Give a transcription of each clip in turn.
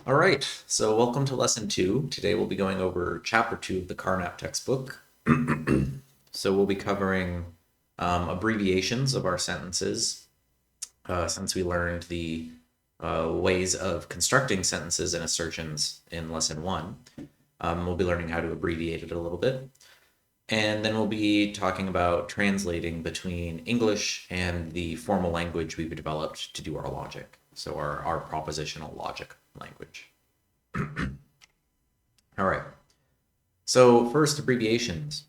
All right, so welcome to lesson 2. Today we'll be going over chapter 2 of the Carnap textbook. So we'll be covering abbreviations of our sentences since we learned the ways of constructing sentences and assertions in lesson 1. We'll be learning how to abbreviate it a little bit. And then we'll be talking about translating between English and the formal language we've developed to do our logic. So our propositional logic language. All right. So first, abbreviations.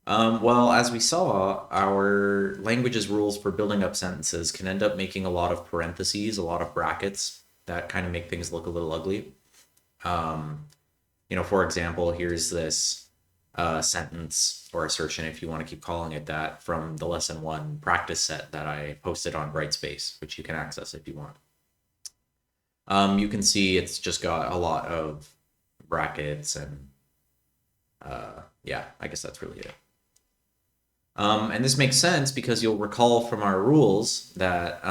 Well, as we saw, our language's rules for building up sentences can end up making a lot of parentheses, a lot of brackets that kind of make things look a little ugly. For example, here's this sentence or assertion, if you want to keep calling it that, from the lesson 1 practice set that I posted on Brightspace, which you can access if you want. You can see it's just got a lot of brackets and yeah, I guess that's really it. And this makes sense because you'll recall from our rules that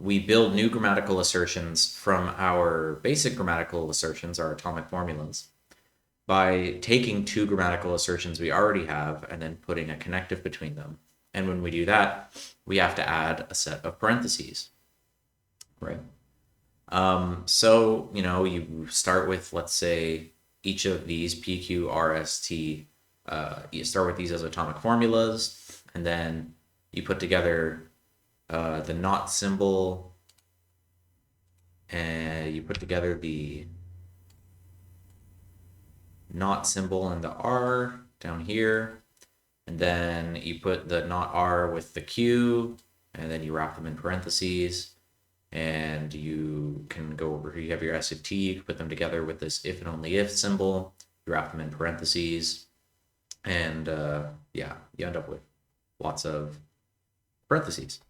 we build new grammatical assertions from our basic grammatical assertions, our atomic formulas, by taking two grammatical assertions we already have and then putting a connective between them. And when we do that, we have to add a set of parentheses, right? So, you start with, let's say, each of these P, Q, R, S, T. You start with these as atomic formulas, and then you put together the not symbol, and you put together the not symbol and the R down here, and then you put the not R with the Q, and then you wrap them in parentheses. And you can go over here, you have your S of T, you can put them together with this if and only if symbol, you wrap them in parentheses, and yeah, you end up with lots of parentheses.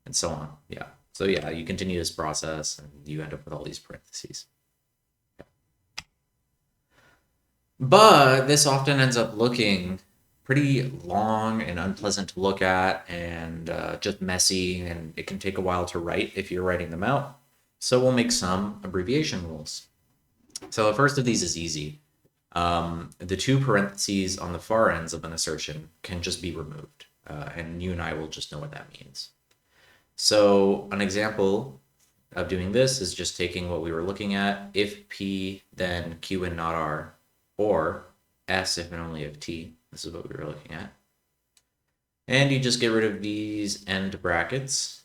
And so on, yeah. So yeah, you continue this process and you end up with all these parentheses. But this often ends up looking pretty long and unpleasant to look at and just messy, and it can take a while to write if you're writing them out. So we'll make some abbreviation rules. So the first of these is easy. The two parentheses on the far ends of an assertion can just be removed, and you and I will just know what that means. So an example of doing this is just taking what we were looking at, if P, then Q and not R, or S if and only if T. This is what we were looking at. And you just get rid of these end brackets.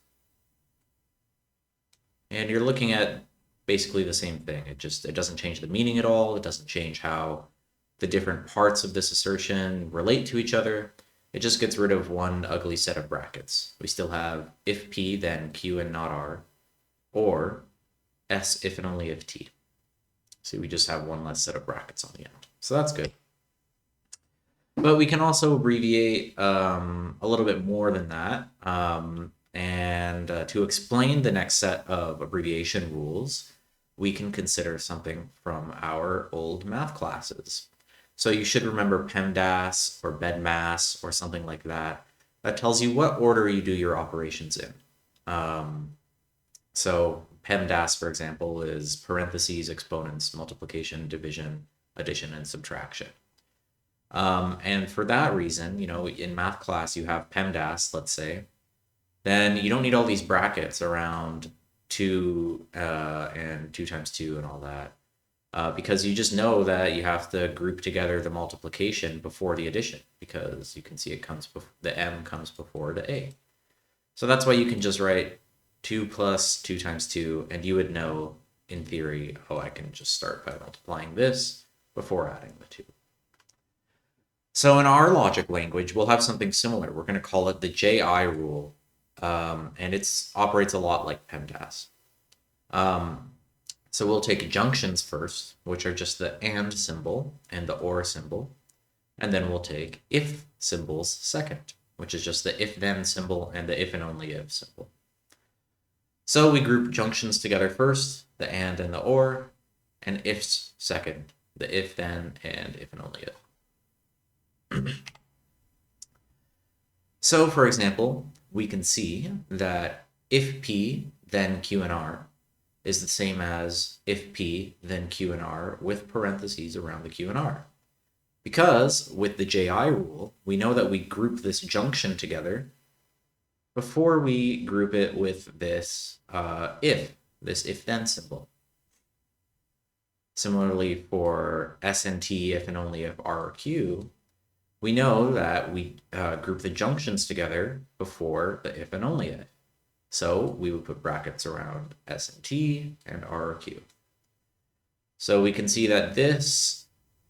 And you're looking at basically the same thing. It doesn't change the meaning at all. It doesn't change how the different parts of this assertion relate to each other. It just gets rid of one ugly set of brackets. We still have if P, then Q and not R, or S if and only if T. So we just have one less set of brackets on the end. So that's good. But we can also abbreviate a little bit more than that. And to explain the next set of abbreviation rules, we can consider something from our old math classes. So you should remember PEMDAS or BEDMAS or something like that. That tells you what order you do your operations in. So PEMDAS, for example, is parentheses, exponents, multiplication, division, addition, and subtraction. And for that reason, in math class, you have PEMDAS, let's say, then you don't need all these brackets around 2 and 2 times 2 and all that, because you just know that you have to group together the multiplication before the addition, because you can see the M comes before the A. So that's why you can just write 2 plus 2 times 2, and you would know, in theory, I can just start by multiplying this before adding the 2. So in our logic language, we'll have something similar. We're going to call it the JI rule, and it operates a lot like PEMDAS. So we'll take junctions first, which are just the and symbol and the or symbol, and then we'll take if symbols second, which is just the if-then symbol and the if and only if symbol. So we group junctions together first, the and the or, and ifs second, the if-then and if and only if. So, for example, we can see that if P, then Q and R is the same as if P, then Q and R with parentheses around the Q and R. Because with the JI rule, we know that we group this junction together before we group it with this if-then symbol. Similarly, for S and T, if and only if R or Q, we know that we group the junctions together before the if and only if. So we would put brackets around S and T and R or Q. So we can see that this,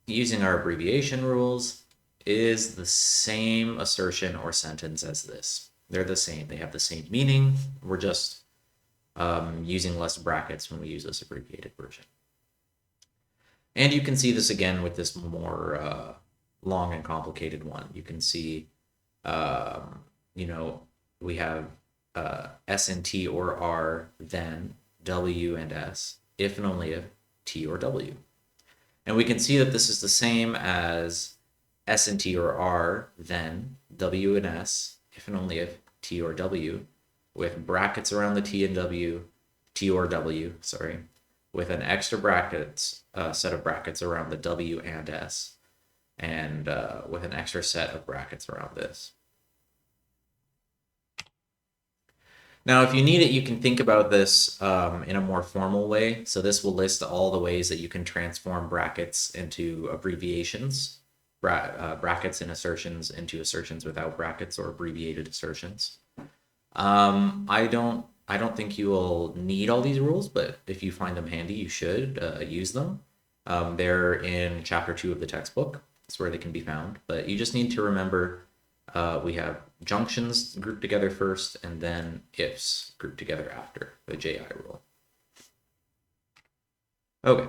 using our abbreviation rules, is the same assertion or sentence as this. They're the same. They have the same meaning. We're just using less brackets when we use this abbreviated version. And you can see this again with this more long and complicated one. You can see, we have S and T or R, then W and S, if and only if T or W. And we can see that this is the same as S and T or R, then W and S, if and only if T or W, with brackets around the T and W, T or W, sorry, with an extra brackets, set of brackets around the W and S, and with an extra set of brackets around this. Now, if you need it, you can think about this in a more formal way. So this will list all the ways that you can transform brackets into abbreviations, brackets and assertions into assertions without brackets or abbreviated assertions. I don't think you will need all these rules, but if you find them handy, you should use them. They're in chapter 2 of the textbook. That's where they can be found. But you just need to remember we have junctions grouped together first, and then ifs grouped together after the JI rule. Okay.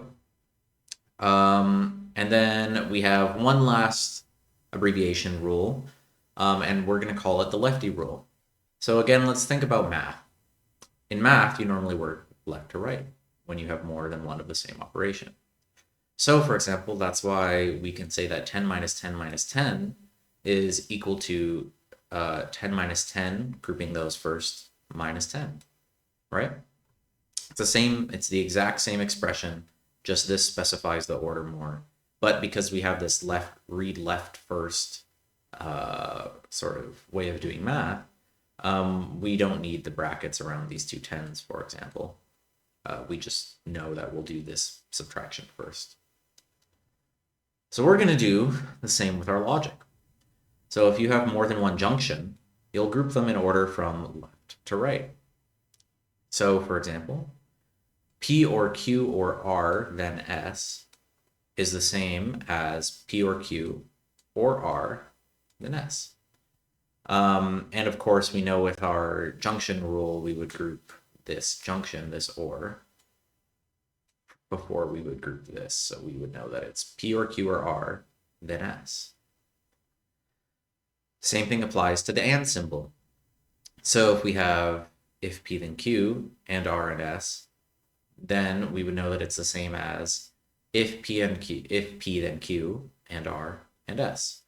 And then we have one last abbreviation rule, and we're going to call it the lefty rule. So again, let's think about math. In math, you normally work left to right when you have more than one of the same operation. So for example, that's why we can say that 10 minus 10 minus 10 is equal to 10 minus 10, grouping those first, minus 10, right? It's the exact same expression, just this specifies the order more. But because we have this read left first sort of way of doing math, we don't need the brackets around these two 10s, for example. We just know that we'll do this subtraction first. So we're going to do the same with our logic. So if you have more than one junction, you'll group them in order from left to right. So for example, P or Q or R, then S, is the same as P or Q or R, then S. And of course, we know with our junction rule, we would group this junction, this OR, before we would group this. So we would know that it's P or Q or R, then S. Same thing applies to the and symbol. So if we have if P then Q and R and S, then we would know that it's the same as if P then Q and R and S.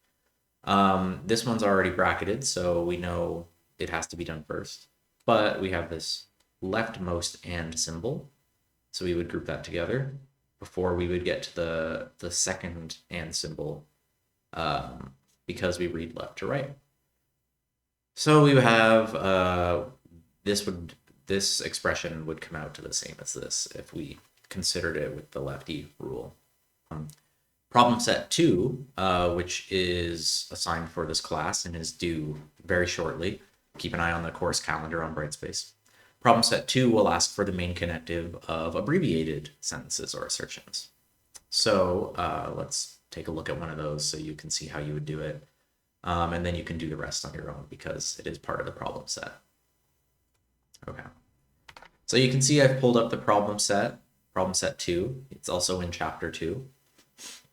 This one's already bracketed, so we know it has to be done first. But we have this leftmost and symbol, so we would group that together before we would get to the second and symbol, because we read left to right. So we would have this expression would come out to the same as this if we considered it with the lefty rule. Problem set 2, which is assigned for this class and is due very shortly. Keep an eye on the course calendar on Brightspace. Problem set 2 will ask for the main connective of abbreviated sentences or assertions. So let's take a look at one of those so you can see how you would do it. And then you can do the rest on your own because it is part of the problem set. Okay. So you can see I've pulled up the problem set 2. It's also in chapter 2.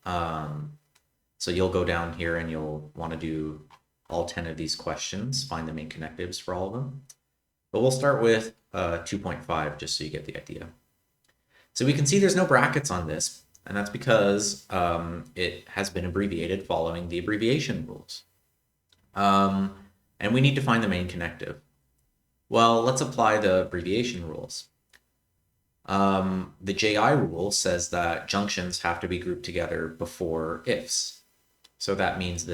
So you'll go down here and you'll want to do all 10 of these questions, find the main connectives for all of them. But we'll start with 2.5 just so you get the idea. So we can see there's no brackets on this, and that's because it has been abbreviated following the abbreviation rules. And we need to find the main connective. Well, let's apply the abbreviation rules. The JI rule says that junctions have to be grouped together before ifs. So that means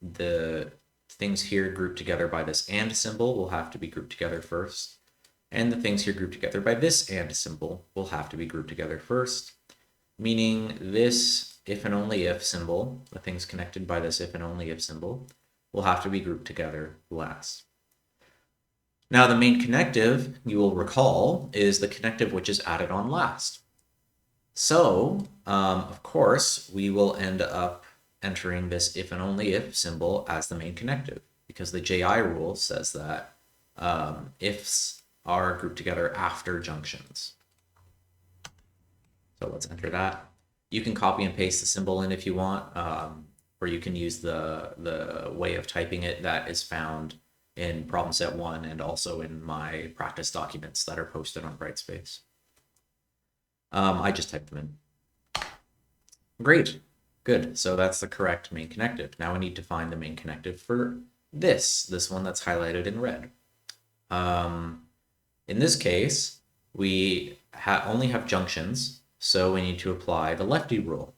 the things here grouped together by this and symbol will have to be grouped together first. And the things here grouped together by this and symbol will have to be grouped together first. Meaning this if and only if symbol, the things connected by this if and only if symbol, will have to be grouped together last. Now the main connective, you will recall, is the connective which is added on last. So, of course, we will end up entering this if and only if symbol as the main connective, because the JI rule says that ifs are grouped together after junctions. So let's enter that. You can copy and paste the symbol in if you want, or you can use the way of typing it that is found in problem set 1 and also in my practice documents that are posted on Brightspace. I just typed them in. Great, good. So that's the correct main connective. Now we need to find the main connective for this one that's highlighted in red. In this case, we only have junctions, so we need to apply the lefty rule.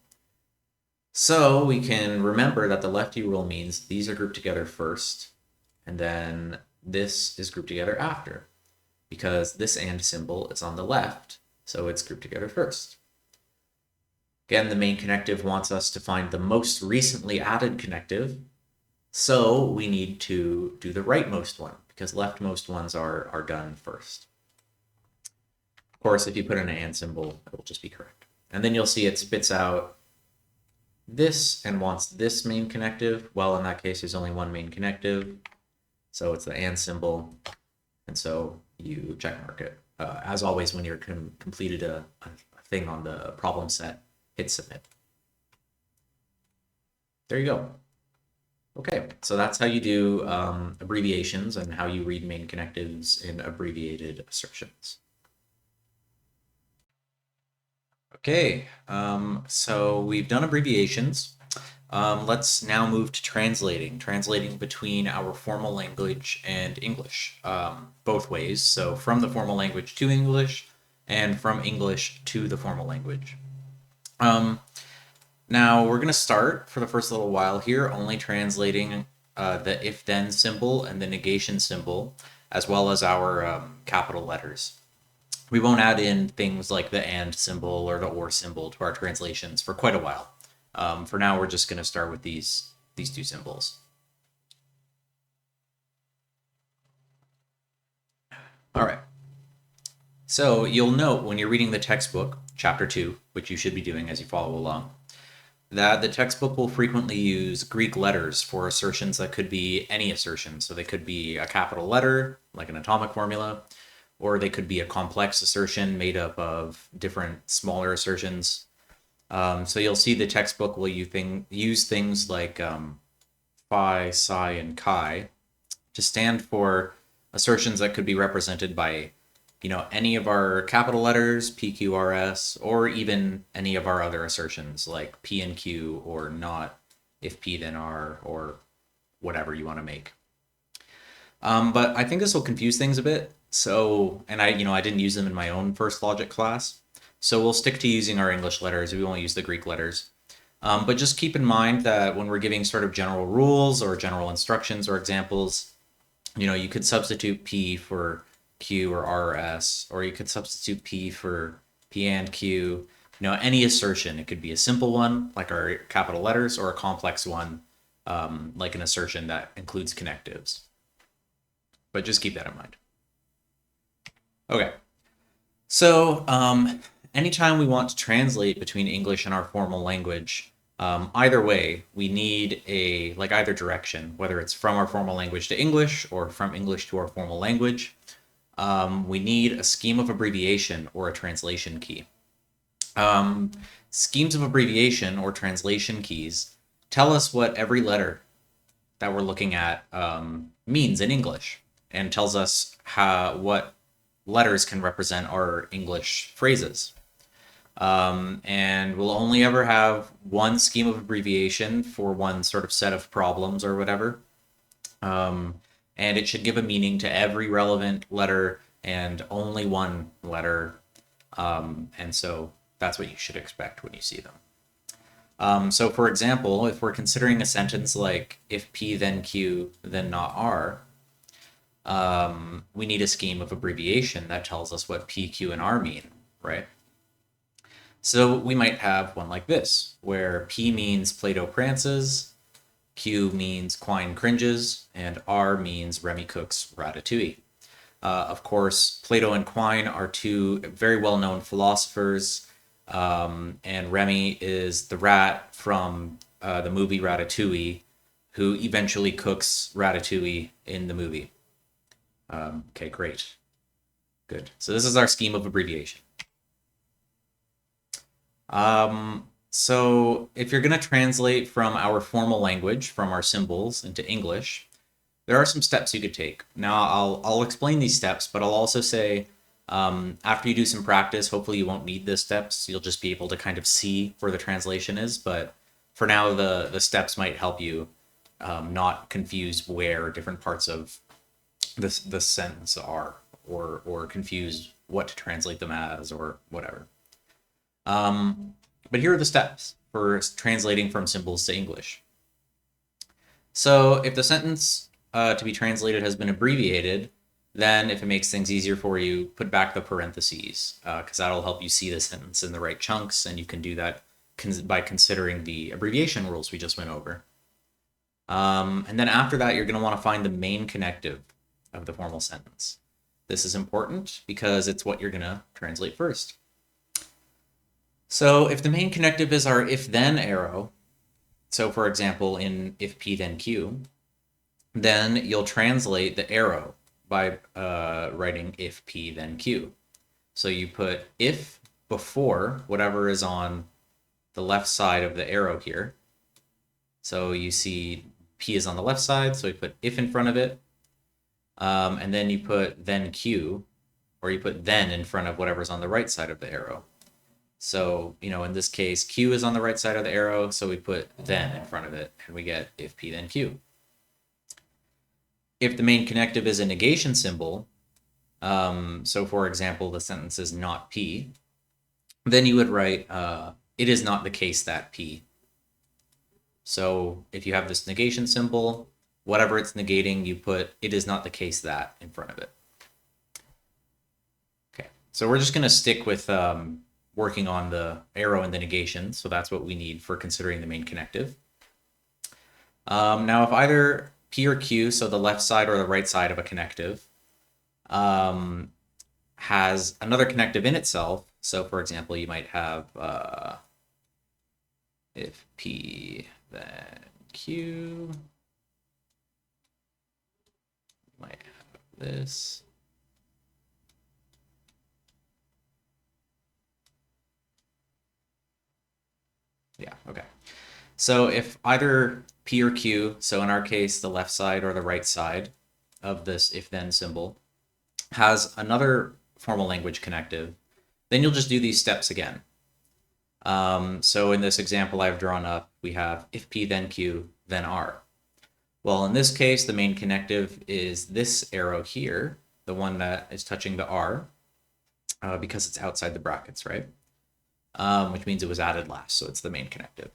So we can remember that the lefty rule means these are grouped together first, and then this is grouped together after, because this and symbol is on the left, so it's grouped together first. Again, the main connective wants us to find the most recently added connective, so we need to do the rightmost one, because leftmost ones are done first. Of course, if you put in an and symbol, it will just be correct. And then you'll see it spits out this and wants this main connective. Well, in that case, there's only one main connective. So it's the and symbol, and so you check mark it. As always, when you're completed a thing on the problem set, hit submit. There you go. Okay, so that's how you do abbreviations and how you read main connectives in abbreviated assertions. Okay, so we've done abbreviations. Let's now move to translating between our formal language and English, both ways. So from the formal language to English and from English to the formal language. Now we're going to start for the first little while here only translating the if-then symbol and the negation symbol, as well as our capital letters. We won't add in things like the and symbol or the or symbol to our translations for quite a while. For now, we're just going to start with these two symbols. All right. So you'll note when you're reading the textbook, chapter 2, which you should be doing as you follow along, that the textbook will frequently use Greek letters for assertions that could be any assertion. So they could be a capital letter, like an atomic formula, or they could be a complex assertion made up of different smaller assertions. So you'll see the textbook will use things like phi, psi, and chi to stand for assertions that could be represented by, any of our capital letters, P, Q, R, S, or even any of our other assertions like P and Q, or not if P then R, or whatever you want to make. But I think this will confuse things a bit. So, and I didn't use them in my own first logic class. So we'll stick to using our English letters. We won't use the Greek letters. But just keep in mind that when we're giving sort of general rules or general instructions or examples, you could substitute P for Q or R or S, or you could substitute P for P and Q. Any assertion. It could be a simple one, like our capital letters, or a complex one, like an assertion that includes connectives. But just keep that in mind. Okay. So, anytime we want to translate between English and our formal language, either way, we need either direction, whether it's from our formal language to English or from English to our formal language, we need a scheme of abbreviation or a translation key. Schemes of abbreviation or translation keys tell us what every letter that we're looking at means in English, and tells us what letters can represent our English phrases. And we'll only ever have one scheme of abbreviation for one sort of set of problems or whatever. and it should give a meaning to every relevant letter and only one letter. And so that's what you should expect when you see them. So for example, if we're considering a sentence like if P then Q then not R, we need a scheme of abbreviation that tells us what P, Q, and R mean, right? So we might have one like this, where P means Plato prances, Q means Quine cringes, and R means Remy cooks ratatouille. Of course, Plato and Quine are two very well-known philosophers, and Remy is the rat from the movie Ratatouille, who eventually cooks ratatouille in the movie. Okay, great. Good. So this is our scheme of abbreviation. So if you're going to translate from our formal language, from our symbols into English, there are some steps you could take. Now I'll explain these steps, but I'll also say after you do some practice, hopefully you won't need the steps. You'll just be able to kind of see where the translation is. But for now, the steps might help you not confuse where different parts of the sentence are, or confuse what to translate them as, or whatever. But here are the steps for translating from symbols to English. So if the sentence to be translated has been abbreviated, then if it makes things easier for you, put back the parentheses, because that'll help you see the sentence in the right chunks, and you can do that by considering the abbreviation rules we just went over. And then after that, you're going to want to find the main connective of the formal sentence. This is important because it's what you're going to translate first. So if the main connective is our if-then arrow, so for example, in if P then Q, then you'll translate the arrow by writing if P then Q. So you put if before whatever is on the left side of the arrow here. So you see P is on the left side, so you put if in front of it, and then you put then Q, or you put then in front of whatever's on the right side of the arrow. So, in this case, Q is on the right side of the arrow, so we put then in front of it, and we get if P then Q. If the main connective is a negation symbol, so for example, the sentence is not P, then you would write, it is not the case that P. So if you have this negation symbol, whatever it's negating, you put it is not the case that in front of it. Okay, so we're just going to stick with working on the arrow and the negation, so that's what we need for considering the main connective. Now if either P or Q, so the left side or the right side of a connective, has another connective in itself, so for example you might have if P then Q, might have this. Yeah, okay. So if either P or Q, so in our case, the left side or the right side of this if-then symbol, has another formal language connective, then you'll just do these steps again. So in this example I've drawn up, we have if P then Q, then R. Well, in this case, the main connective is this arrow here, the one that is touching the R, because it's outside the brackets, right? Which means it was added last, so it's the main connective.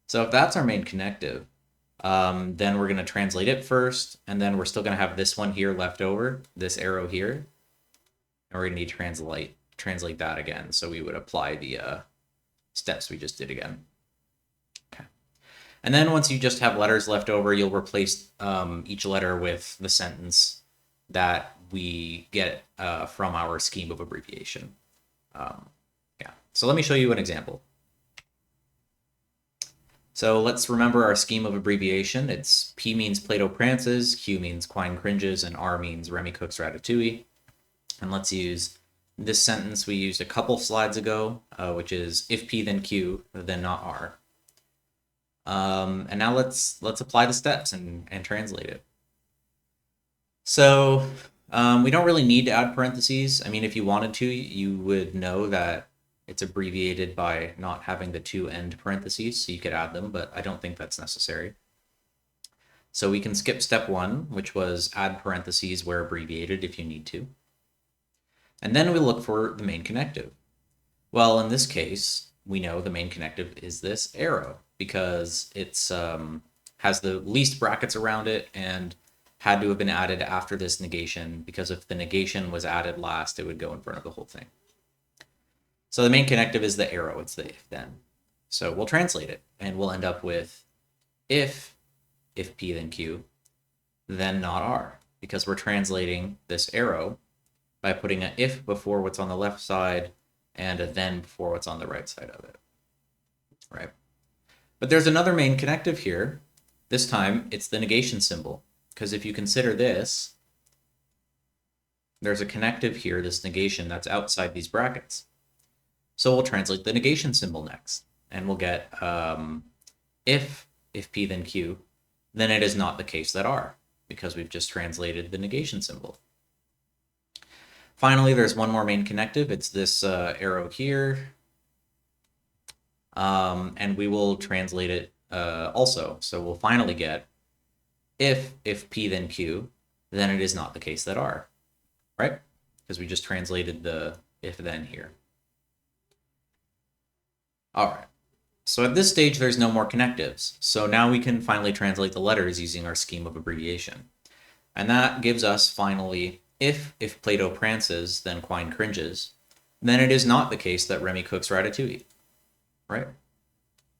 So if that's our main connective, then we're going to translate it first, and then we're still going to have this one here left over, this arrow here, and we're going to need to translate that again. So we would apply the steps we just did again. Okay. And then once you just have letters left over, you'll replace each letter with the sentence that we get from our scheme of abbreviation. So let me show you an example. So let's remember our scheme of abbreviation. It's P means Plato prances, Q means Quine cringes, and R means Remy cooks ratatouille. And let's use this sentence we used a couple slides ago, which is if P then Q, then not R. And now let's apply the steps and translate it. So we don't really need to add parentheses. I mean, if you wanted to, you would know that it's abbreviated by not having the two end parentheses, so you could add them, but I don't think that's necessary. So we can skip step 1, which was add parentheses where abbreviated if you need to. And then we look for the main connective. Well, in this case, we know the main connective is this arrow because it's has the least brackets around it and had to have been added after this negation, because if the negation was added last, it would go in front of the whole thing. So the main connective is the arrow, it's the if then. So we'll translate it and we'll end up with if P then Q, then not R, because we're translating this arrow by putting an if before what's on the left side and a then before what's on the right side of it, right? But there's another main connective here. This time it's the negation symbol, because if you consider this, there's a connective here, this negation that's outside these brackets. So we'll translate the negation symbol next, and we'll get if P then Q, then it is not the case that R, because we've just translated the negation symbol. Finally, there's one more main connective. It's this arrow here, and we will translate it also. So we'll finally get if P then Q, then it is not the case that R, right? Because we just translated the if then here. All right. So at this stage, there's no more connectives. So now we can finally translate the letters using our scheme of abbreviation. And that gives us finally, if Plato prances, then Quine cringes, then it is not the case that Remy cooks ratatouille, right?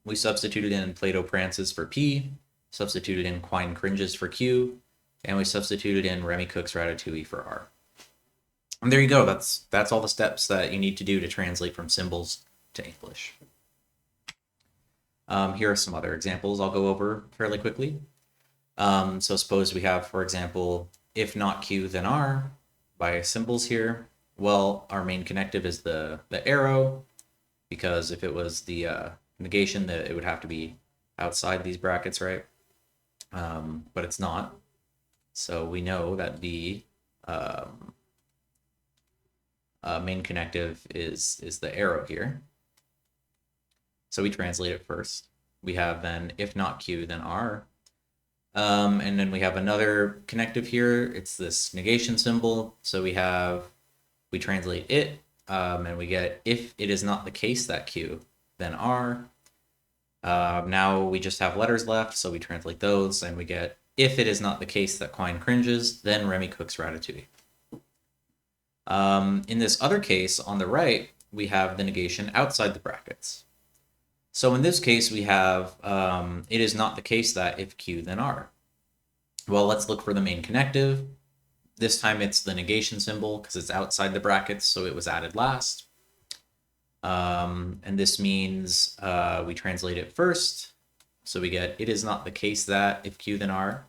We substituted in Plato prances for P, substituted in Quine cringes for Q, and we substituted in Remy cooks ratatouille for R. And there you go. That's all the steps that you need to do to translate from symbols to English. Here are some other examples I'll go over fairly quickly. So suppose we have, for example, if not Q, then R by symbols here. Well, our main connective is the arrow, because if it was the negation, that it would have to be outside these brackets, right? But it's not. So we know that the main connective is the arrow here. So we translate it first. We have then if not Q, then R. And then we have another connective here. It's this negation symbol. So we translate it, and we get if it is not the case that Q, then R. Now we just have letters left, so we translate those, and we get if it is not the case that Quine cringes, then Remy cooks ratatouille. In this other case on the right, we have the negation outside the brackets. So in this case, we have it is not the case that if Q, then R. Well, let's look for the main connective. This time it's the negation symbol because it's outside the brackets, so it was added last. And this means we translate it first. So we get it is not the case that if Q, then R.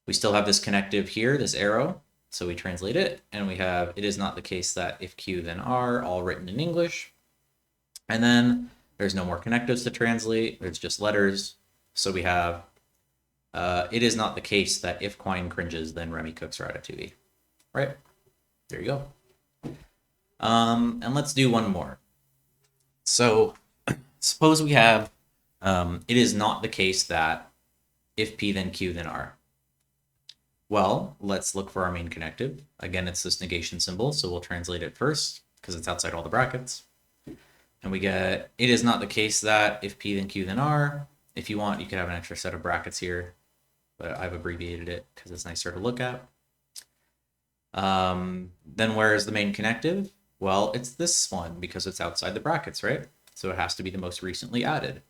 We still have this connective here, this arrow. So we translate it, and we have it is not the case that if Q, then R, all written in English. And then there's no more connectives to translate. There's just letters. So we have it is not the case that if Quine cringes, then Remy cooks ratatouille. Right? There you go. And let's do one more. So suppose we have it is not the case that if P, then Q, then R. Well, let's look for our main connective. Again, it's this negation symbol, so we'll translate it first because it's outside all the brackets. And we get, it is not the case that if P, then Q, then R. If you want, you could have an extra set of brackets here, but I've abbreviated it because it's nicer to look at. Then where is the main connective? Well, it's this one because it's outside the brackets, right? So it has to be the most recently added.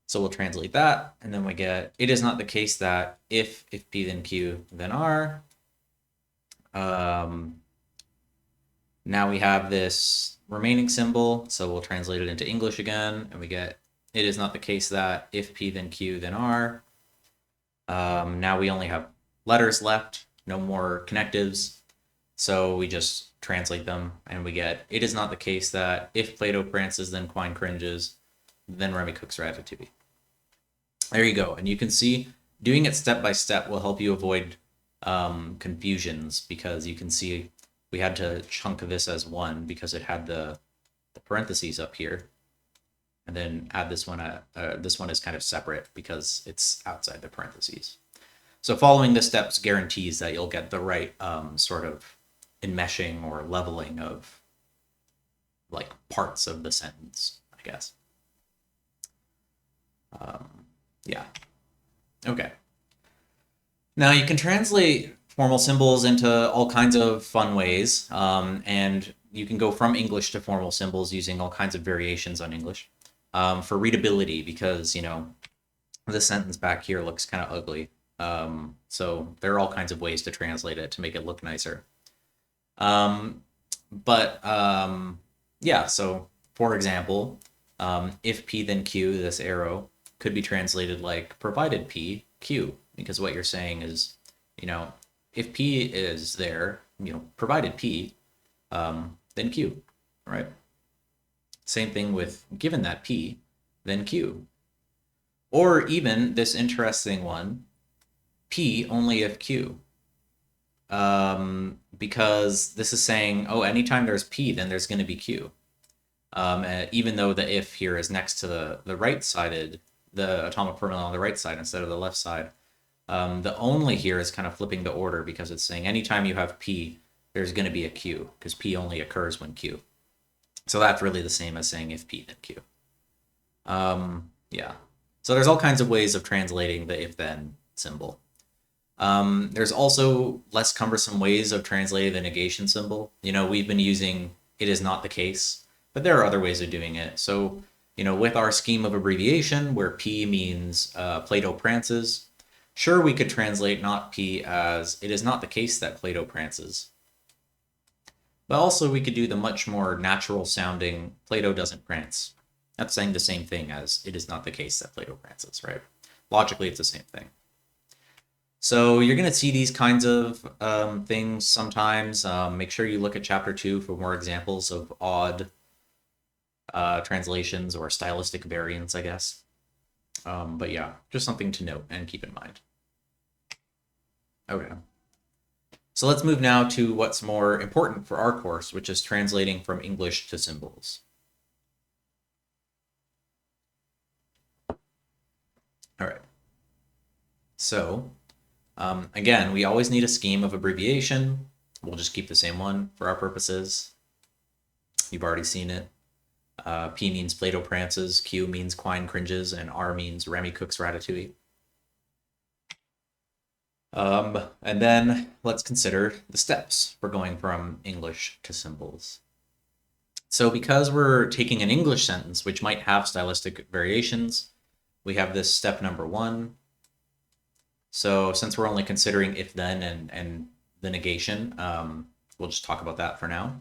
So we'll translate that, and then we get, it is not the case that if P, then Q, then R. Now we have this remaining symbol, so we'll translate it into English again, and we get, it is not the case that if P, then Q, then R. Now we only have letters left, no more connectives, so we just translate them, and we get, it is not the case that if Plato prances, then Quine cringes, then Remy cooks ratatouille. There you go, and you can see doing it step by step will help you avoid confusions, because you can see we had to chunk this as one because it had the parentheses up here. and then add this one. This one is kind of separate because it's outside the parentheses. So following the steps guarantees that you'll get the right sort of enmeshing or leveling of like parts of the sentence, I guess. Yeah. Okay. Now you can translate formal symbols into all kinds of fun ways, and you can go from English to formal symbols using all kinds of variations on English for readability, because the sentence back here looks kind of ugly. So there are all kinds of ways to translate it to make it look nicer. Yeah, so for example, if P then Q, this arrow could be translated like provided P, Q, because what you're saying is, if P is there, provided P, then Q, right? Same thing with given that P, then Q. Or even this interesting one, P only if Q. Because this is saying, oh, anytime there's P, then there's going to be Q. Even though the if here is next to the right-sided, the atomic formula on the right side instead of the left side. The only here is kind of flipping the order because it's saying anytime you have P, there's going to be a Q, because P only occurs when Q. So that's really the same as saying if P, then Q. Yeah. So there's all kinds of ways of translating the if-then symbol. There's also less cumbersome ways of translating the negation symbol. We've been using it is not the case, but there are other ways of doing it. So, with our scheme of abbreviation, where P means Plato prances, sure, we could translate not P as it is not the case that Plato prances. But also we could do the much more natural sounding Plato doesn't prance. That's saying the same thing as it is not the case that Plato prances, right? Logically, it's the same thing. So you're going to see these kinds of things sometimes. Make sure you look at chapter 2 for more examples of odd translations or stylistic variants, I guess. But yeah, just something to note and keep in mind. Okay. So let's move now to what's more important for our course, which is translating from English to symbols. All right. So again, we always need a scheme of abbreviation. We'll just keep the same one for our purposes. You've already seen it. P means Plato prances, Q means Quine cringes, and R means Remy cooks ratatouille. And then let's consider the steps for going from English to symbols. So because we're taking an English sentence, which might have stylistic variations, we have this step number 1. So since we're only considering if then and the negation, we'll just talk about that for now.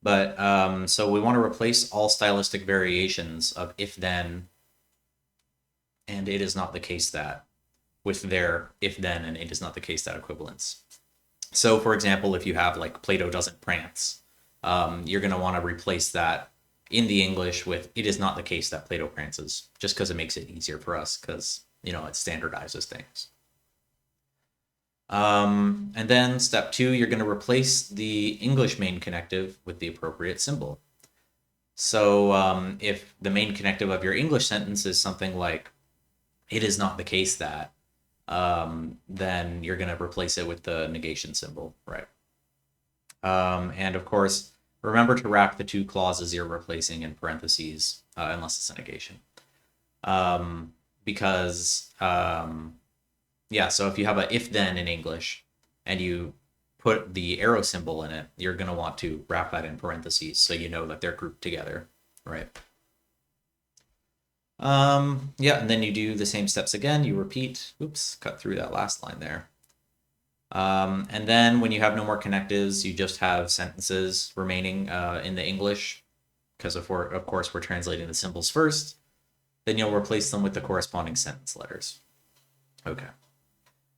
But so we want to replace all stylistic variations of if then and it is not the case that with their if then and it is not the case that equivalence. So for example, if you have like Plato doesn't prance, you're going to want to replace that in the English with it is not the case that Plato prances, just because it makes it easier for us, because it standardizes things. And then step 2, you're going to replace the English main connective with the appropriate symbol. So if the main connective of your English sentence is something like it is not the case that, then you're going to replace it with the negation symbol, right? And of course, remember to wrap the 2 clauses you're replacing in parentheses, unless it's a negation. Because yeah, so if you have a if then in English and you put the arrow symbol in it, you're going to want to wrap that in parentheses so you know that they're grouped together, right? Yeah, and then you do the same steps again. You repeat. Oops, cut through that last line there. And then when you have no more connectives, you just have sentences remaining in the English, because of course we're translating the symbols first. Then you'll replace them with the corresponding sentence letters. Okay.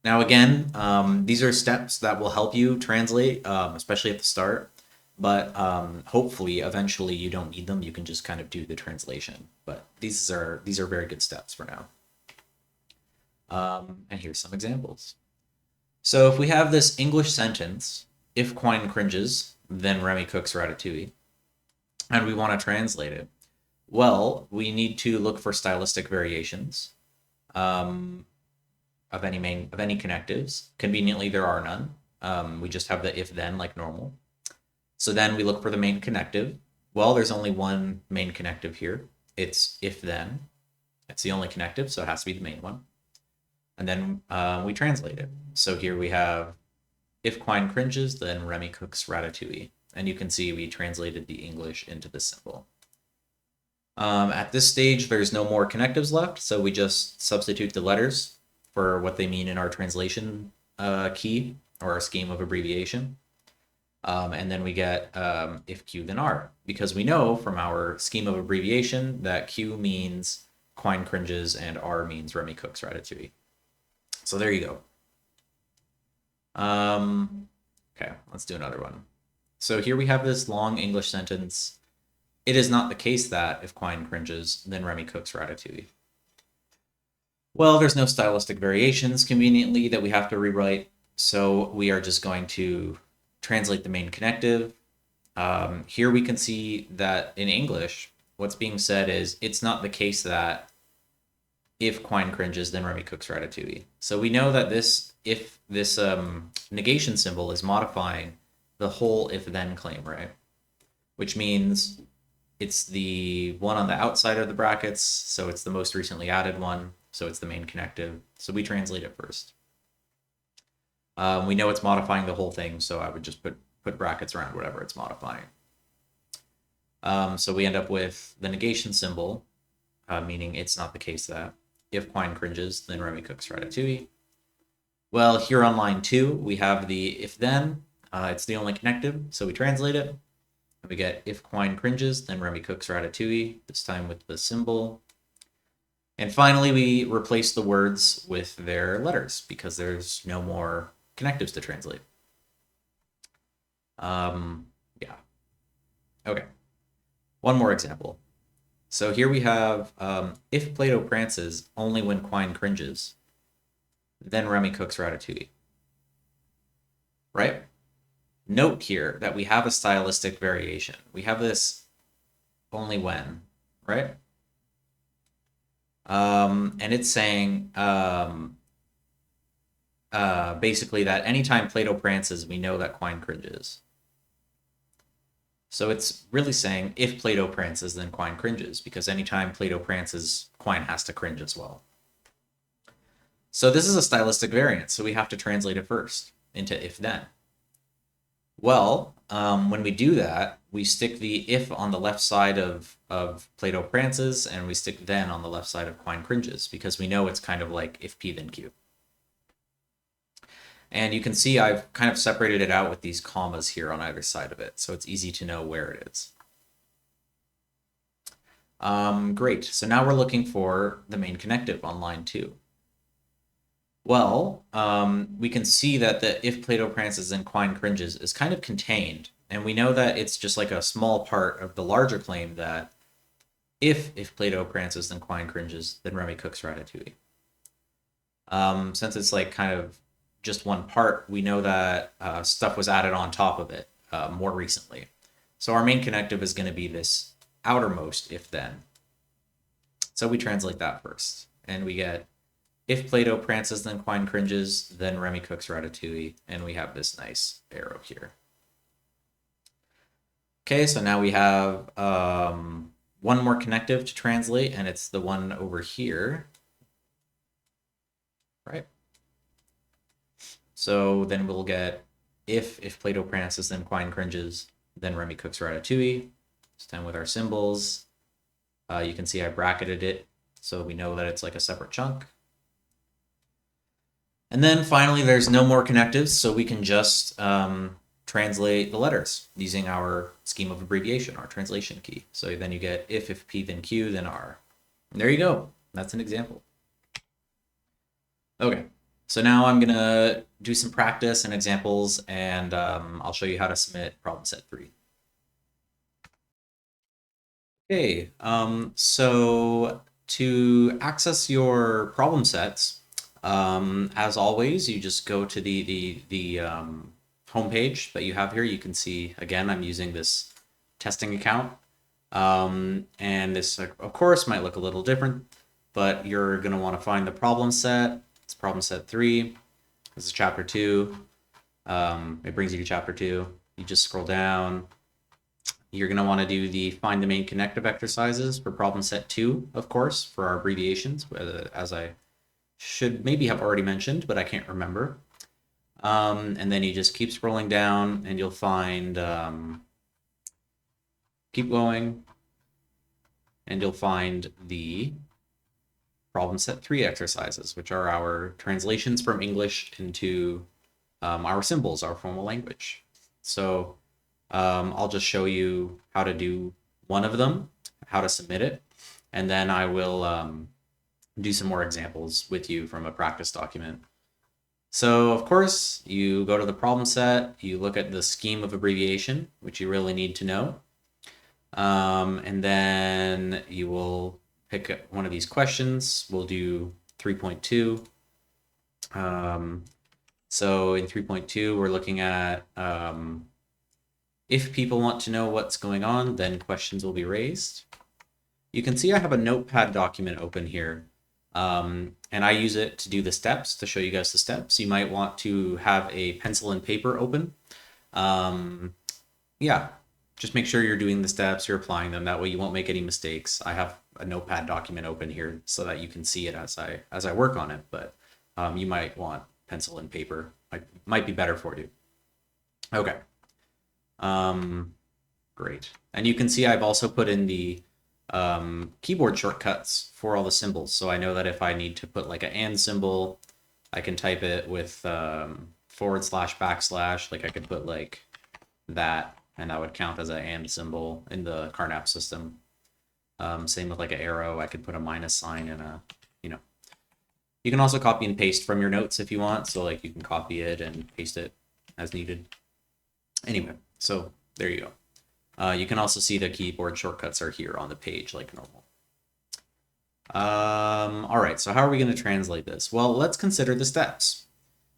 Now again, these are steps that will help you translate, especially at the start. But hopefully, eventually, you don't need them. You can just kind of do the translation. But these are very good steps for now. And here's some examples. So if we have this English sentence, if Quine cringes, then Remy cooks ratatouille, and we want to translate it, Well, we need to look for stylistic variations um, of any connectives. Conveniently, there are none. We just have the if then like normal. So then we look for the main connective. Well, there's only one main connective here. It's if then. It's the only connective, so it has to be the main one. And then we translate it. So here we have if Quine cringes, then Remy cooks ratatouille. And you can see we translated the English into this symbol. At this stage, there's no more connectives left, so we just substitute the letters for what they mean in our translation key or our scheme of abbreviation. And then we get if Q then R, because we know from our scheme of abbreviation that Q means Quine cringes and R means Remy cooks ratatouille. So there you go. Okay, let's do another one. So here we have this long English sentence. It is not the case that if Quine cringes, then Remy cooks ratatouille. Well, there's no stylistic variations conveniently that we have to rewrite, so we are just going to translate the main connective. Here we can see that in English, what's being said is it's not the case that if Quine cringes, then Remy cooks ratatouille. So we know that this negation symbol is modifying the whole if-then claim, right? Which means it's the one on the outside of the brackets, so it's the most recently added one, so it's the main connective. So we translate it first. We know it's modifying the whole thing, so I would just put brackets around whatever it's modifying. So we end up with the negation symbol, meaning it's not the case that if Quine cringes, then Remy cooks ratatouille. Well, here on line 2, we have the if-then. It's the only connective, so we translate it. And we get if Quine cringes, then Remy cooks ratatouille, this time with the symbol. And finally, we replace the words with their letters because there's no more connectives to translate. Yeah. Okay. One more example. So here we have if Plato prances only when Quine cringes, then Remy cooks ratatouille. Right? Note here that we have a stylistic variation. We have this only when, right? And it's saying basically that anytime Plato prances, we know that Quine cringes. So it's really saying if Plato prances, then Quine cringes, because anytime Plato prances, Quine has to cringe as well. So this is a stylistic variant, so we have to translate it first into if-then. Well, when we do that, we stick the if on the left side of Plato prances, and we stick then on the left side of Quine cringes, because we know it's kind of like if P then Q. And you can see I've kind of separated it out with these commas here on either side of it, so it's easy to know where it is. Great, so now we're looking for the main connective on line 2. Well, we can see that the if Plato prances and Quine cringes is kind of contained, and we know that it's just like a small part of the larger claim that if Plato prances then Quine cringes, then Remy cooks ratatouille. Since it's like kind of just one part, we know that stuff was added on top of it more recently. So our main connective is going to be this outermost if-then. So we translate that first, and we get if Plato prances, then Quine cringes, then Remy cooks ratatouille, and we have this nice arrow here. Okay, so now we have one more connective to translate, and it's the one over here, right? So then we'll get if Plato prances, then Quine cringes, then Remy cooks ratatouille. This time with our symbols. You can see I bracketed it, so we know that it's like a separate chunk. And then finally, there's no more connectives, so we can just translate the letters using our scheme of abbreviation, our translation key. So then you get if P, then Q, then R. And there you go. That's an example. Okay, so now I'm going to do some practice and examples, and I'll show you how to submit problem set 3. Okay, so to access your problem sets, as always, you just go to the homepage that you have here. You can see, again, I'm using this testing account. And this, of course, might look a little different, but you're going to want to find the problem set. It's problem set 3. This is chapter 2. It brings you to chapter 2. You just scroll down. You're going to want to do the find the main connective exercises for problem set 2, of course, for our abbreviations, as I should maybe have already mentioned, but I can't remember. And then you just keep scrolling down and you'll find, keep going, and you'll find the problem set 3 exercises, which are our translations from English into our symbols, our formal language. So I'll just show you how to do one of them, how to submit it, and then I will do some more examples with you from a practice document. So of course, you go to the problem set, you look at the scheme of abbreviation, which you really need to know. And then you will pick one of these questions. We'll do 3.2. So in 3.2, we're looking at if people want to know what's going on, then questions will be raised. You can see I have a notepad document open here. And I use it to do the steps, to show you guys the steps. You might want to have a pencil and paper open. Yeah, just make sure you're doing the steps, you're applying them. That way you won't make any mistakes. I have a notepad document open here so that you can see it as I work on it, but you might want pencil and paper. Might be better for you. Okay. Great. And you can see I've also put in the keyboard shortcuts for all the symbols. So I know that if I need to put like an and symbol, I can type it with / /, like I could put like that, and that would count as an and symbol in the Carnap system. Same with like an arrow, I could put a minus sign and a, you can also copy and paste from your notes if you want. So like you can copy it and paste it as needed. Anyway, so there you go. You can also see the keyboard shortcuts are here on the page like normal. All right, so how are we going to translate this? Well, let's consider the steps.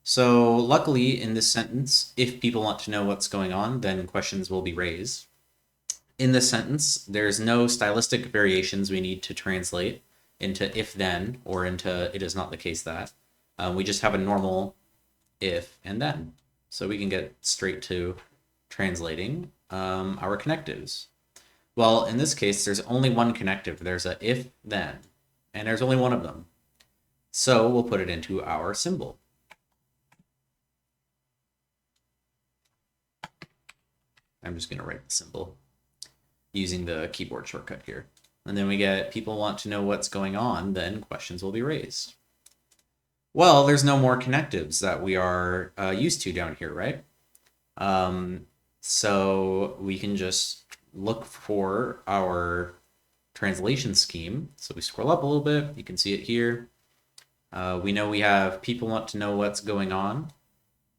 So luckily in this sentence, if people want to know what's going on, then questions will be raised. In this sentence, there's no stylistic variations we need to translate into if then or into it is not the case that. We just have a normal if and then. So we can get straight to translating our connectives. Well, in this case, there's only one connective. There's a if then, and there's only one of them. So we'll put it into our symbol. I'm just going to write the symbol using the keyboard shortcut here. And then we get people want to know what's going on, then questions will be raised. Well, there's no more connectives that we are used to down here, right? So we can just look for our translation scheme. So we scroll up a little bit, you can see it here. We know we have people want to know what's going on.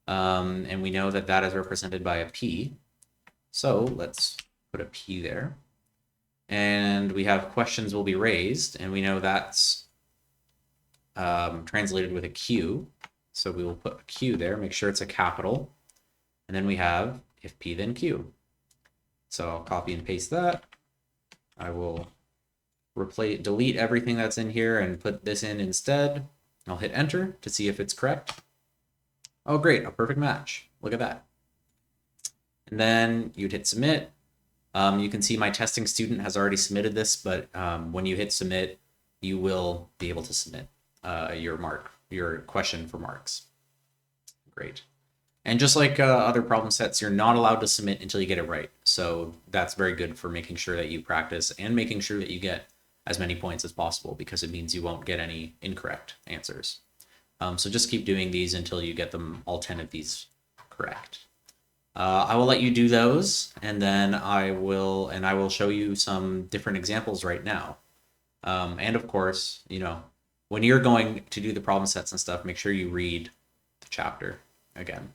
And we know that that is represented by a P. So let's put a P there. And we have questions will be raised, and we know that's translated with a Q. So we will put a Q there, make sure it's a capital. And then we have if P then Q. So I'll copy and paste that. I will delete everything that's in here and put this in instead. I'll hit enter to see if it's correct. Oh, great, a perfect match. Look at that. And then you'd hit submit. You can see my testing student has already submitted this, but when you hit submit, you will be able to submit your question for marks. Great. And just like other problem sets, you're not allowed to submit until you get it right. So that's very good for making sure that you practice and making sure that you get as many points as possible, because it means you won't get any incorrect answers. So just keep doing these until you get them, all 10 of these, correct. I will let you do those, and then I will show you some different examples right now. And of course, when you're going to do the problem sets and stuff, make sure you read the chapter again.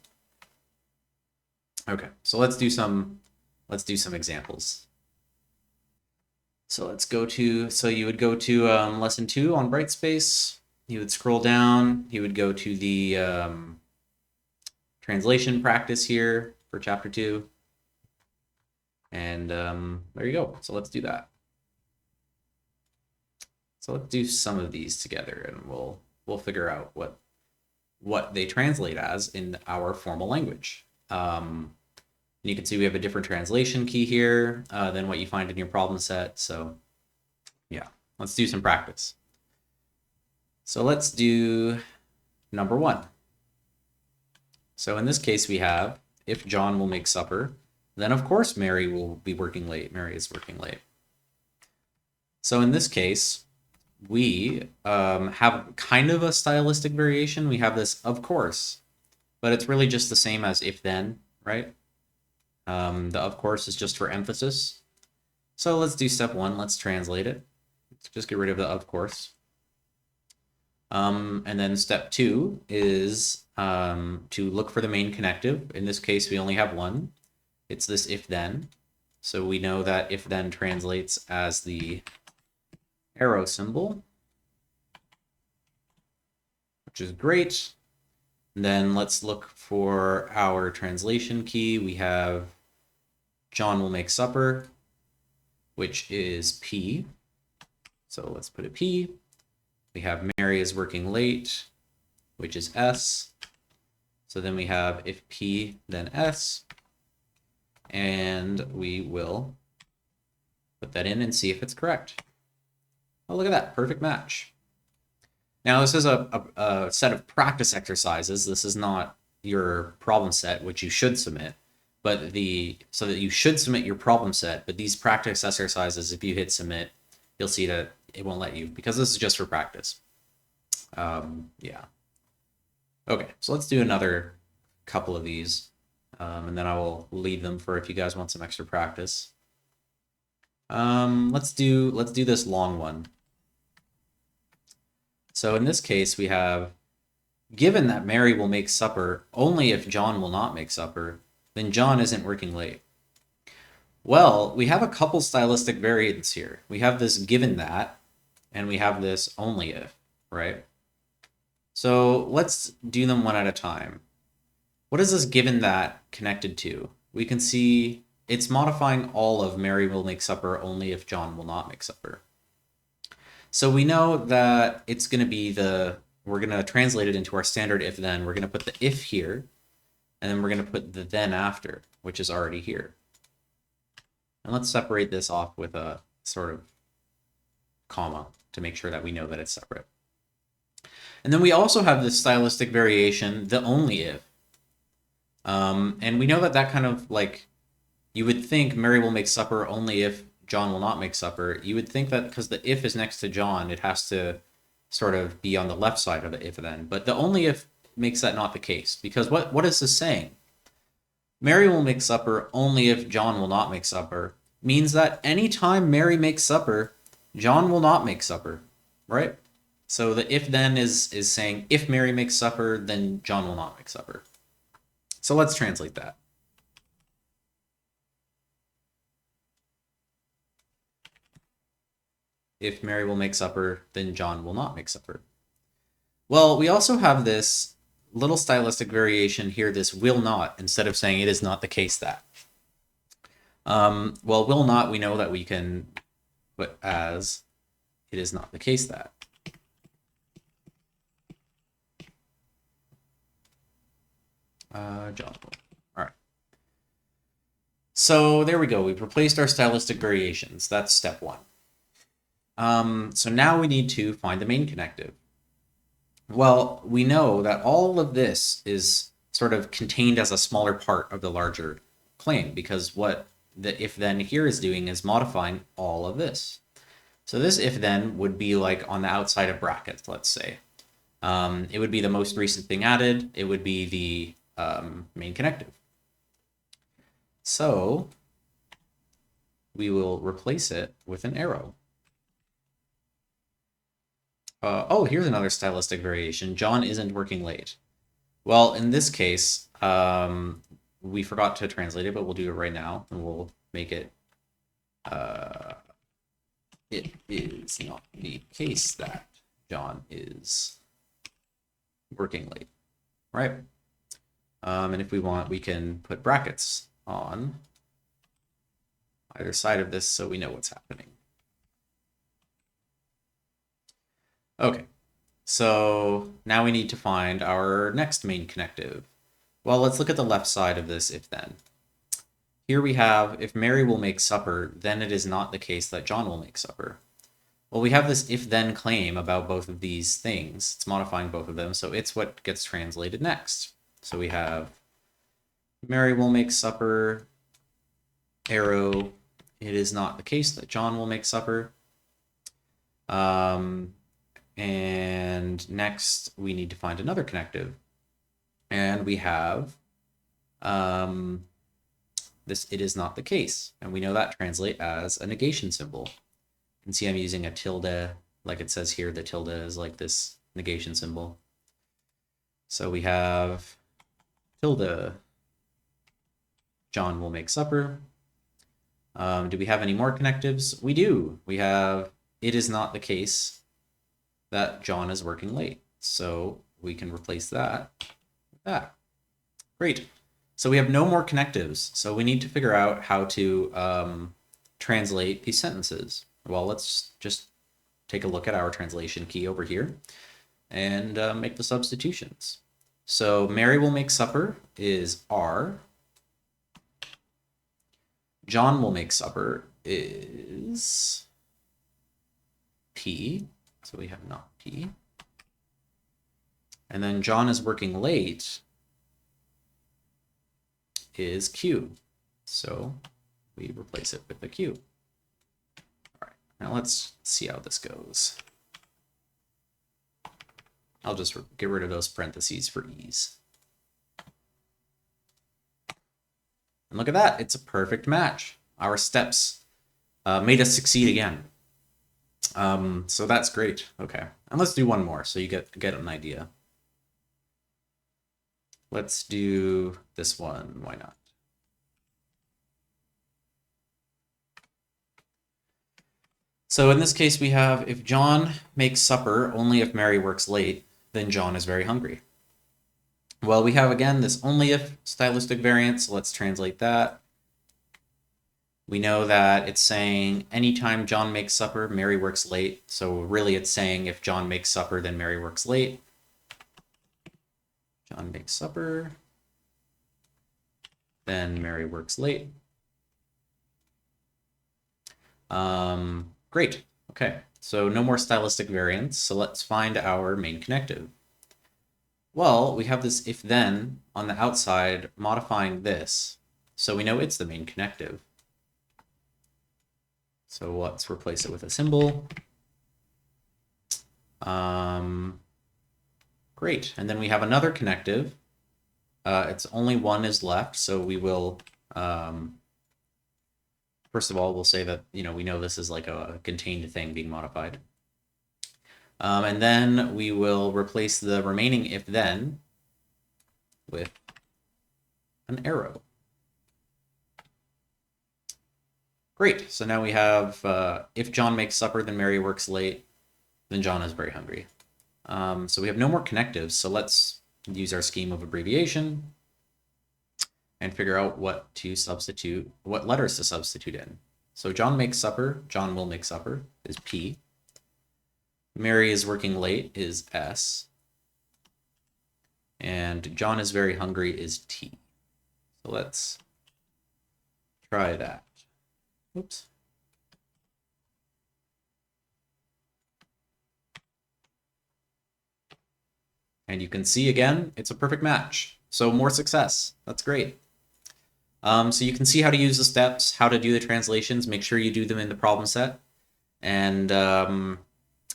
Okay, so let's do some examples. So you would go to lesson 2 on Brightspace. You would scroll down. You would go to the translation practice here for chapter 2. And there you go. So let's do that. So let's do some of these together, and we'll figure out what they translate as in our formal language. You can see we have a different translation key here than what you find in your problem set. So yeah, let's do some practice. So let's do number 1. So in this case, we have, if John will make supper, then of course Mary will be working late. Mary is working late. So in this case, we have kind of a stylistic variation. We have this of course, but it's really just the same as if then, right? The of course is just for emphasis. So let's do step 1. Let's translate it. Let's just get rid of the of course. And then step 2 is to look for the main connective. In this case, we only have one. It's this if then. So we know that if then translates as the arrow symbol, which is great. And then let's look for our translation key. We have John will make supper, which is P. So let's put a P. We have Mary is working late, which is S. So then we have if P, then S. And we will put that in and see if it's correct. Oh, look at that, perfect match. Now this is a set of practice exercises. This is not your problem set, which you should submit, but so that you should submit your problem set, but these practice exercises, if you hit submit, you'll see that it won't let you because this is just for practice. Yeah. Okay, so let's do another couple of these, and then I will leave them for if you guys want some extra practice. Let's do this long one. So in this case, we have, given that Mary will make supper only if John will not make supper, then John isn't working late. Well, we have a couple stylistic variants here. We have this given that, and we have this only if, right? So let's do them one at a time. What is this given that connected to? We can see it's modifying all of Mary will make supper only if John will not make supper. So we know that it's going to be we're going to translate it into our standard if then. We're going to put the if here, and then we're going to put the then after, which is already here. And let's separate this off with a sort of comma to make sure that we know that it's separate. And then we also have this stylistic variation, the only if. And we know that kind of like, you would think Mary will make supper only if John will not make supper. You would think that because the if is next to John, it has to sort of be on the left side of the if then. But the only if makes that not the case. Because what is this saying? Mary will make supper only if John will not make supper means that anytime Mary makes supper, John will not make supper, right? So the if then is saying if Mary makes supper, then John will not make supper. So let's translate that. If Mary will make supper, then John will not make supper. Well, we also have this little stylistic variation here, this will not, instead of saying it is not the case that. Well, will not, we know that we can put as it is not the case that. John will. All right. So there we go. We've replaced our stylistic variations. That's step 1. So now we need to find the main connective. Well, we know that all of this is sort of contained as a smaller part of the larger claim because what the if then here is doing is modifying all of this. So this if then would be like on the outside of brackets, let's say. It would be the most recent thing added. It would be the main connective. So we will replace it with an arrow. Oh, here's another stylistic variation. John isn't working late. Well, in this case, we forgot to translate it, but we'll do it right now, and we'll make it, it is not the case that John is working late, right? And if we want, we can put brackets on either side of this so we know what's happening. Okay, so now we need to find our next main connective. Well, let's look at the left side of this if-then. Here we have, if Mary will make supper, then it is not the case that John will make supper. Well, we have this if-then claim about both of these things. It's modifying both of them, so it's what gets translated next. So we have Mary will make supper, arrow, it is not the case that John will make supper. And next we need to find another connective. And we have this it is not the case. And we know that translate as a negation symbol. You can see I'm using a tilde, like it says here, the tilde is like this negation symbol. So we have tilde, John will make supper. Do we have any more connectives? We do. We have it is not the case that John is working late. So we can replace that with that. Great. So we have no more connectives. So we need to figure out how to translate these sentences. Well, let's just take a look at our translation key over here and make the substitutions. So Mary will make supper is R. John will make supper is P. So we have not P. And then John is working late is Q. So we replace it with a Q. All right, now let's see how this goes. I'll just get rid of those parentheses for ease. And look at that, it's a perfect match. Our steps made us succeed again. So that's great. Okay, and let's do one more so you get an idea. Let's do this one, why not? So in this case we have, if John makes supper only if Mary works late, then John is very hungry. Well, we have again this only if stylistic variant, so let's translate that. We know that it's saying anytime John makes supper, Mary works late. So really it's saying if John makes supper, then Mary works late. John makes supper, then Mary works late. Great. Okay, so no more stylistic variants. So let's find our main connective. Well, we have this if-then on the outside modifying this. So we know it's the main connective. So let's replace it with a symbol. Great, and then we have another connective. It's only one is left, so we will, first of all, we'll say that, we know this is like a contained thing being modified. And then we will replace the remaining if-then with an arrow. Great, so now we have, if John makes supper, then Mary works late, then John is very hungry. So we have no more connectives, so let's use our scheme of abbreviation and figure out what letters to substitute in. So John makes supper, John will make supper is P. Mary is working late is S. And John is very hungry is T. So let's try that. Oops. And you can see again, it's a perfect match. So more success. That's great. So you can see how to use the steps, how to do the translations. Make sure you do them in the problem set. And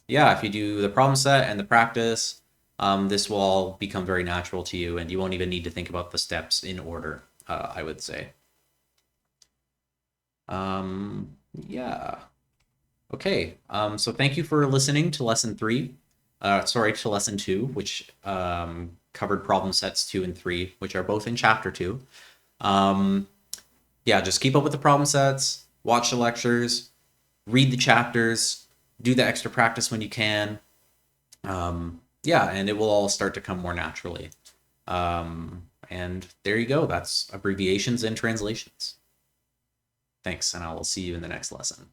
yeah, if you do the problem set and the practice, this will all become very natural to you, and you won't even need to think about the steps in order, I would say. Yeah. Okay, so thank you for listening to lesson 3. To lesson 2, which covered problem sets 2 and 3, which are both in chapter 2. Yeah, just keep up with the problem sets, watch the lectures, read the chapters, do the extra practice when you can. Yeah, and it will all start to come more naturally. And there you go. That's abbreviations and translations. Thanks, and I will see you in the next lesson.